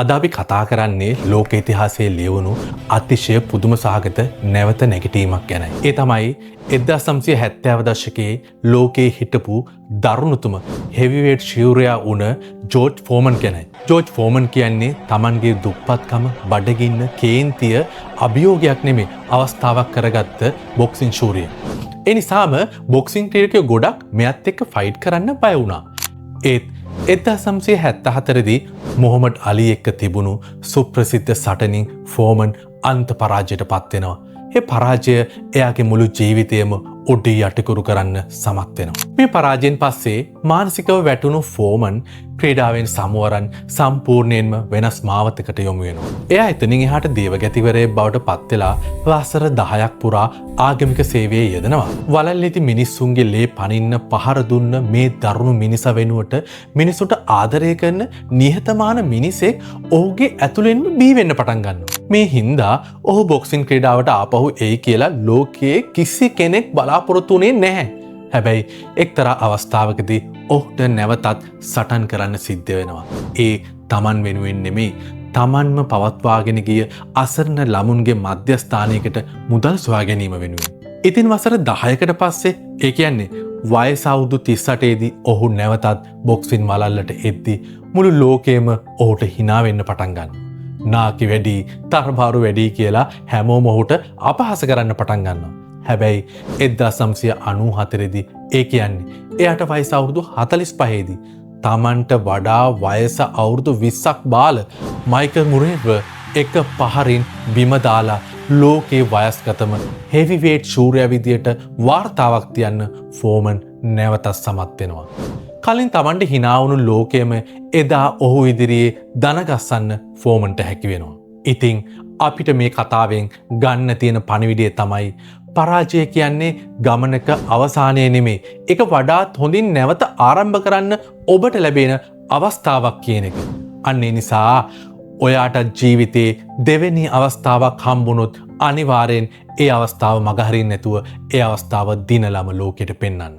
අද අපි කතා කරන්නේ ලෝක ඉතිහාසයේ ලියවුණු අතිශය පුදුම සහගත නැවත නැගිටීමක් ගැනයි. ඒ තමයි 1970 දශකයේ ලෝකයේ හිටපු දරුණුතුම හෙවිවේට් ශූරයා වුණ ජෝර්ජ් ෆෝමන් ගැනයි. ජෝර්ජ් ෆෝමන් කියන්නේ Tamanගේ දුප්පත්කම, බඩගින්න, කේන්තිය අභියෝගයක් නෙමෙයි අවස්ථාවක් කරගත්ත බොක්සිං ශූරයෙක්. ඒ නිසාම බොක්සිං ක්‍රීඩකයෝ ගොඩක් මෙයත් එක්ක ෆයිට් කරන්න බය වුණා. ඒත් 1974දී මොහොමඩ් අලි එක්ක තිබුණු සුප්‍රසිද්ධ සටනින් ෆෝමන් අන්ත පරාජයට පත් වෙනවා. ඒ පරාජය එයාගේ මුළු ජීවිතයම උඩී යටිකුරු කරන්න සමත් වෙනවා. මේ පරාජයෙන් පස්සේ මානසිකව වැටුණු ෆෝමන් ක්‍රීඩාවෙන් සමුවරන් සම්පූර්ණයෙන්ම වෙනස් මාවතකට යොමු වෙනවා. එයා එතනින් එහාට දේවගැතිවරයෙක් බවට පත් වෙලා වසර 10ක් පුරා ආගමික සේවයේ යෙදෙනවා. වලල්ලෙති මිනිස්සුන්ගේ ලේ පනින්න පහර දුන්න මේ දරුණු මිනිසා වෙනුවට මිනිසුන්ට ආදරය කරන නිහතමාන මිනිසෙක් ඔහුගේ ඇතුළෙන්ම බිහි වෙන්න පටන් ගන්නවා. මේ හින්දා ඔහු බොක්සිං ක්‍රීඩාවට ආපහු එයි කියලා ලෝකයේ කිසි කෙනෙක් බලාපොරොත්තු වෙන්නේ නැහැ. හැබැයි එක්තරා අවස්ථාවකදී ඔහුට නැවතත් සටන් කරන්න සිද්ධ වෙනවා. ඒ Taman වෙනුවෙන් නෙමෙයි, Tamanම පවත්වාගෙන ගිය අසරණ ළමුන්ගේ මධ්‍යස්ථානයකට මුදල් සොයා ගැනීම වෙනුවෙන්. ඉතින් වසර 10කට පස්සේ, ඒ කියන්නේ වයස අවුරුදු 38 දී ඔහු නැවතත් බොක්සින් වලල්ලට එද්දී මුළු ලෝකෙම ඔහුට hina වෙන්න පටන් ගන්නවා. නාකි වැඩි, තරබාරු වැඩි කියලා හැමෝම ඔහුට අපහාස කරන්න පටන් ගන්නවා. හැබැයි 1994 දී, ඒ කියන්නේ එයාට වයස අවුරුදු 45 දී Tamanට වඩා වයස අවුරුදු 20ක් බාල මයිකල් මුරේව එක පහරින් බිම දාලා ලෝකේ වයස්ගතම හෙවිවේට් ශූරයා විදියට වාර්තාවක් තියන්න ෆෝමන් නැවතත් සමත් වෙනවා. කලින් Tamanට hina වුණු ලෝකයේම එදා ඔහු ඉදිරියේ දන ගස්සන්න ෆෝමන්ට හැකි වෙනවා. ඉතින් අපිට මේ කතාවෙන් ගන්න තියෙන පණිවිඩය තමයි පරාජය කියන්නේ ගමනක අවසානය නෙමෙයි. ඒක වඩාත් හොඳින් නැවත ආරම්භ කරන්න ඔබට ලැබෙන අවස්ථාවක් කියන එක. අන්න ඒ නිසා ඔයාට ජීවිතේ දෙවෙනි අවස්ථාවක් හම්බුනොත් අනිවාර්යෙන් ඒ අවස්ථාව මගහරින්න නැතුව ඒ අවස්ථාව දිනලම ලෝකෙට පෙන්වන්න.